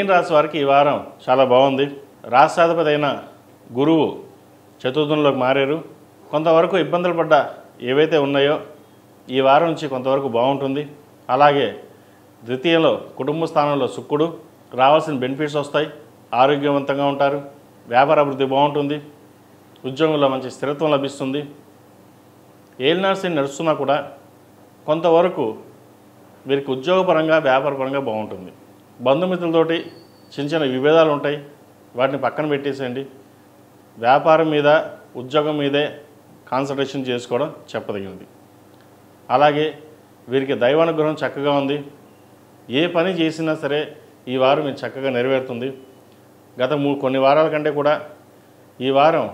మీన రాశి వారికి ఈ వారం చాలా బాగుంది. రాష్ట్రాధిపతి అయిన గురువు చతుర్థంలోకి మారారు. కొంతవరకు ఇబ్బందులు పడ్డ ఏవైతే ఉన్నాయో ఈ వారం నుంచి కొంతవరకు బాగుంటుంది. అలాగే ద్వితీయంలో కుటుంబ స్థానంలో శుక్రుడు, రావాల్సిన బెనిఫిట్స్ వస్తాయి, ఆరోగ్యవంతంగా ఉంటారు, వ్యాపార అభివృద్ధి బాగుంటుంది, ఉద్యోగంలో మంచి స్థిరత్వం లభిస్తుంది. ఏలినాడు శని నడుస్తున్నా కూడా కొంతవరకు వీరికి ఉద్యోగపరంగా వ్యాపారపరంగా బాగుంటుంది. బంధుమిత్రులతోటి చిన్న చిన్న విభేదాలు ఉంటాయి, వాటిని పక్కన పెట్టేసేయండి. వ్యాపారం మీద ఉద్యోగం మీదే కాన్సన్ట్రేషన్ చేసుకోవడం చెప్పదగినది. అలాగే వీరికి దైవానుగ్రహం చక్కగా ఉంది. ఏ పని చేసినా సరే ఈ వారం మీరు చక్కగా నెరవేరుతుంది. గత కొన్ని వారాల కంటే కూడా ఈ వారం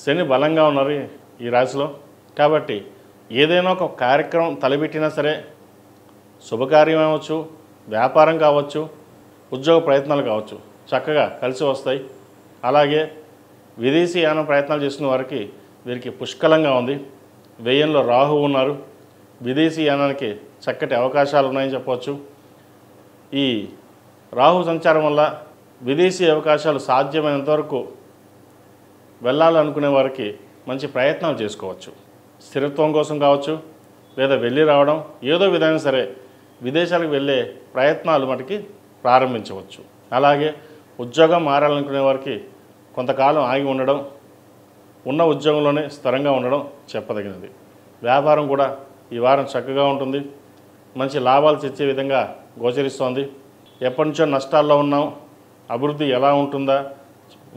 శని బలంగా ఉన్నారు ఈ రాశిలో. కాబట్టి ఏదైనా ఒక కార్యక్రమం తలపెట్టినా సరే, శుభకార్యం అవ్వచ్చు, వ్యాపారం కావచ్చు, ఉద్యోగ ప్రయత్నాలు కావచ్చు, చక్కగా కలిసి వస్తాయి. అలాగే విదేశీ యానం ప్రయత్నాలు చేసిన వారికి వీరికి పుష్కలంగా ఉంది. వ్యయంలో రాహు ఉన్నారు. విదేశీ యానానికి చక్కటి అవకాశాలు ఉన్నాయని చెప్పవచ్చు. ఈ రాహు సంచారం వల్ల విదేశీ అవకాశాలు సాధ్యమైనంతవరకు వెళ్ళాలనుకునే వారికి మంచి ప్రయత్నాలు చేసుకోవచ్చు. స్థిరత్వం కోసం కావచ్చు, లేదా వెళ్ళి రావడం, ఏదో విధంగా సరే విదేశాలకు వెళ్ళే ప్రయత్నాలు మటుకి ప్రారంభించవచ్చు. అలాగే ఉద్యోగం మారాలనుకునే వారికి కొంతకాలం ఆగి ఉండడం, ఉన్న ఉద్యోగంలోనే స్థిరంగా ఉండడం చెప్పదగినది. వ్యాపారం కూడా ఈ వారం చక్కగా ఉంటుంది. మంచి లాభాలు తెచ్చే విధంగా గోచరిస్తోంది. ఎప్పటి నుంచో నష్టాల్లో ఉన్నాం, అభివృద్ధి ఎలా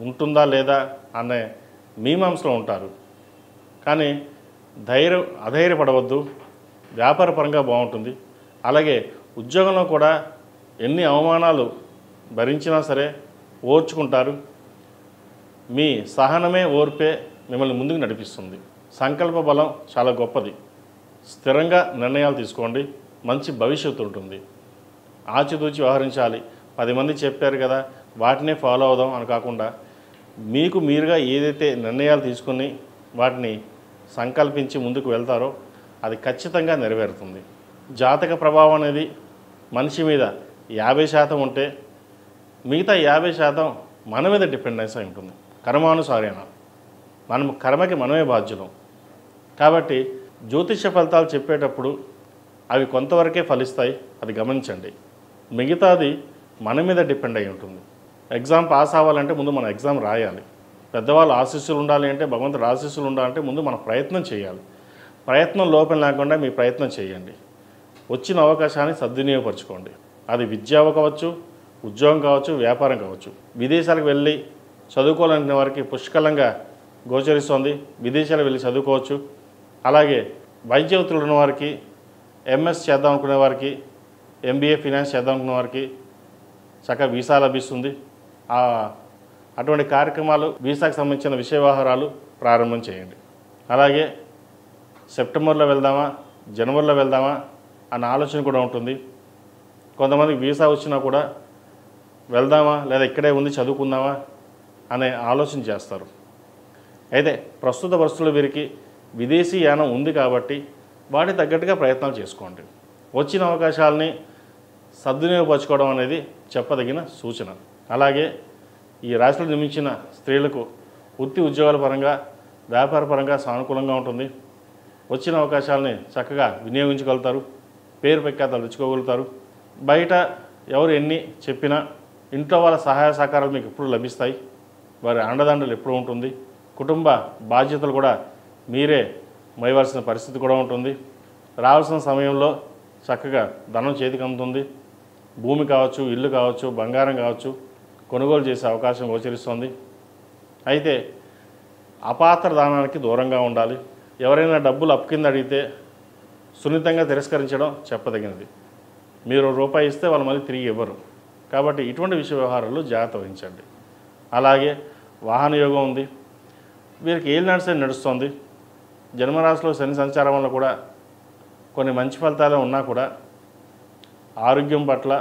ఉంటుందా లేదా అనే మీమాంసలో ఉంటారు. కానీ అధైర్యపడవద్దు. వ్యాపారపరంగా బాగుంటుంది. అలాగే ఉద్యోగంలో కూడా ఎన్ని అవమానాలు భరించినా సరే ఓర్చుకుంటారు. మీ సహనమే ఓర్పే మిమ్మల్ని ముందుకు నడిపిస్తుంది. సంకల్ప బలం చాలా గొప్పది. స్థిరంగా నిర్ణయాలు తీసుకోండి. మంచి భవిష్యత్తు ఉంటుంది. ఆచితూచి వ్యవహరించాలి. 10 మంది చెప్పారు కదా వాటినే ఫాలో అవుదాం అని కాకుండా మీకు మీరుగా ఏదైతే నిర్ణయాలు తీసుకుని వాటిని సంకల్పించి ముందుకు వెళ్తారో అది ఖచ్చితంగా నెరవేరుతుంది. జాతక ప్రభావం అనేది మనిషి మీద 50% ఉంటే మిగతా 50% మన మీద డిపెండెన్స్ అయి ఉంటుంది. కర్మానుసారేణ కర్మకి మనమే బాధ్యులం. కాబట్టి జ్యోతిష ఫలితాలు చెప్పేటప్పుడు అవి కొంతవరకే ఫలిస్తాయి, అది గమనించండి. మిగతాది మన మీద డిపెండ్ అయి ఉంటుంది. ఎగ్జామ్ పాస్ అవ్వాలంటే ముందు మన ఎగ్జామ్ రాయాలి. పెద్దవాళ్ళు ఆశీస్సులు ఉండాలి అంటే, భగవంతుడు ఆశీస్సులు ఉండాలంటే ముందు మనం ప్రయత్నం చేయాలి. ప్రయత్నం లోపం లేకుండా మీ ప్రయత్నం చేయండి. వచ్చిన అవకాశాన్ని సద్వినియోగపరచుకోండి. అది విద్య కావచ్చు, ఉద్యోగం కావచ్చు, వ్యాపారం కావచ్చు. విదేశాలకు వెళ్ళి చదువుకోవాలనుకునే వారికి పుష్కలంగా గోచరిస్తోంది. విదేశాలకు వెళ్ళి చదువుకోవచ్చు. అలాగే వైద్య వృత్తులు ఉన్న వారికి, ఎంఎస్ చేద్దాం అనుకునే వారికి, ఎంబీఏ ఫినాన్స్ చేద్దాం అనుకునే వారికి చక్కగా వీసా లభిస్తుంది. అటువంటి కార్యక్రమాలు, వీసాకు సంబంధించిన విషయ వ్యవహారాలు ప్రారంభం చేయండి. అలాగే సెప్టెంబర్లో వెళ్దామా, జనవరిలో వెళ్దామా అన్న ఆలోచన కూడా ఉంటుంది. కొంతమందికి వీసా వచ్చినా కూడా వెళ్దామా లేదా ఇక్కడే ఉంది చదువుకుందామా అనే ఆలోచన చేస్తారు. అయితే ప్రస్తుత పరిస్థితుల్లో వీరికి విదేశీ యానం ఉంది కాబట్టి వాటికి తగ్గట్టుగా ప్రయత్నాలు చేసుకోండి. వచ్చిన అవకాశాలని సద్వినియోగపరచుకోవడం అనేది చెప్పదగిన సూచన. అలాగే ఈ రాశిలో జన్మించిన స్త్రీలకు వృత్తి ఉద్యోగాల పరంగా, వ్యాపార పరంగా సానుకూలంగా ఉంటుంది. వచ్చిన అవకాశాలని చక్కగా వినియోగించగలుగుతారు. పేరు ప్రఖ్యాతలు తెచ్చుకోగలుగుతారు. బయట ఎవరు ఎన్ని చెప్పినా ఇంట్లో వాళ్ళ సహాయ సహకారాలు మీకు ఎప్పుడు లభిస్తాయి. వారి అండదండలు ఎప్పుడు ఉంటుంది. కుటుంబ బాధ్యతలు కూడా మీరే మోయవలసిన పరిస్థితి కూడా ఉంటుంది. రావాల్సిన సమయంలో చక్కగా ధనం చేతికి అందుతుంది. భూమి కావచ్చు, ఇల్లు కావచ్చు, బంగారం కావచ్చు కొనుగోలు చేసే అవకాశం గోచరిస్తుంది. అయితే అపాత్ర దానానికి దూరంగా ఉండాలి. ఎవరైనా డబ్బులు అప్పు కింద అడిగితే సున్నితంగా తిరస్కరించడం చెప్పదగినది. మీరు రూపాయి ఇస్తే వాళ్ళు మళ్ళీ తిరిగి ఇవ్వరు. కాబట్టి ఇటువంటి విషయ వ్యవహారాలు జాగ్రత్త వహించండి. అలాగే వాహన యోగం ఉంది. వీరికి ఏలినాడు శని నడుస్తుంది. జన్మరాశిలో శని సంచారం వల్ల కూడా కొన్ని మంచి ఫలితాలు ఉన్నా కూడా ఆరోగ్యం పట్ల,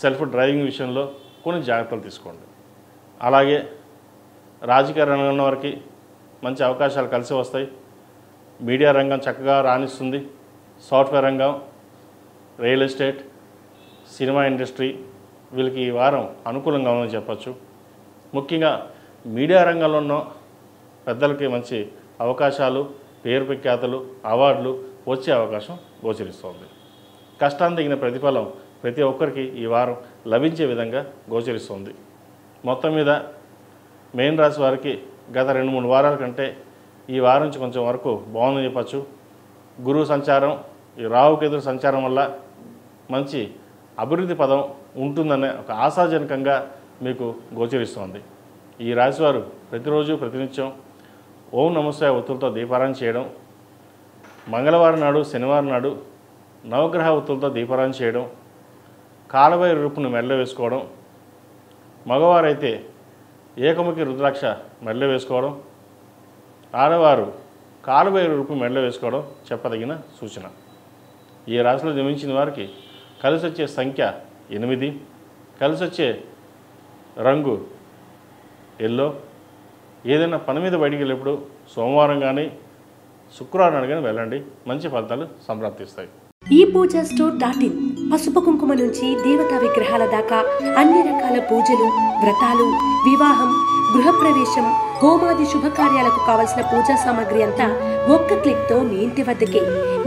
సెల్ఫ్ డ్రైవింగ్ విషయంలో కొన్ని జాగ్రత్తలు తీసుకోండి. అలాగే రాజకీయ రంగంలో వారికి మంచి అవకాశాలు కలిసి వస్తాయి. మీడియా రంగం చక్కగా రాణిస్తుంది. సాఫ్ట్వేర్ రంగం, రియల్ ఎస్టేట్, సినిమా ఇండస్ట్రీ, వీళ్ళకి ఈ వారం అనుకూలంగా ఉందని చెప్పచ్చు. ముఖ్యంగా మీడియా రంగంలో ఉన్న పెద్దలకి మంచి అవకాశాలు, పేరు ప్రఖ్యాతలు, అవార్డులు వచ్చే అవకాశం గోచరిస్తోంది. కష్టాన్ని తగిన ప్రతిఫలం ప్రతి ఒక్కరికి ఈ వారం లభించే విధంగా గోచరిస్తుంది. మొత్తం మీద మేన్ రాశి వారికి గత 2-3 వారాల కంటే ఈ వారం నుంచి కొంచెం వరకు బాగుందని చెప్పచ్చు. గురువు సంచారం, ఈ రాహుకేతుల సంచారం వల్ల మంచి అభివృద్ధి పదం ఉంటుందనే ఒక ఆశాజనకంగా మీకు గోచరిస్తోంది. ఈ రాశివారు ప్రతిరోజు ప్రతినిత్యం ఓం నమస్తే ఒత్తులతో దీపారాయణ చేయడం, మంగళవారం నాడు, శనివారం నాడు నవగ్రహ ఒత్తులతో దీపారాయణ చేయడం, కాలభైరవ రూపును మెడలో వేసుకోవడం, మగవారైతే ఏకముఖి రుద్రాక్ష మెడలో వేసుకోవడం, ఆడవారు కాలభైరవ రూపు మెడలో వేసుకోవడం చెప్పదగిన సూచన. ఈ రాశిలో జన్మించిన వారికి కలిసి వచ్చే సంఖ్య 8, కలిసి వచ్చే రంగు ఎల్లో. ఏదైనా పని మీద బయటికి వెళ్ళేప్పుడు సోమవారం కానీ శుక్రవారం నాడు కానీ వెళ్ళండి, మంచి ఫలితాలు సంప్రాప్తిస్తాయి. ఈ పూజా స్టోర్ .in పసుపు కుంకుమ నుంచి దేవతా విగ్రహాల దాకా అన్ని రకాల పూజలు, వ్రతాలు, వివాహం, గృహప్రవేశం, హోమాది శుభకార్యాలకు కావలసిన పూజా సామాగ్రి అంతా ఒక్క క్లిక్తో మీ ఇంటి వద్దకే.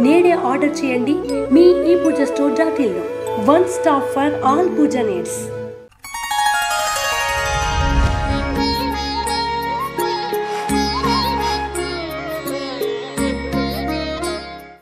నేడే ఆర్డర్ చేయండి మీ ఈ పూజా స్టోర్ .in లో. One stop for all puja needs.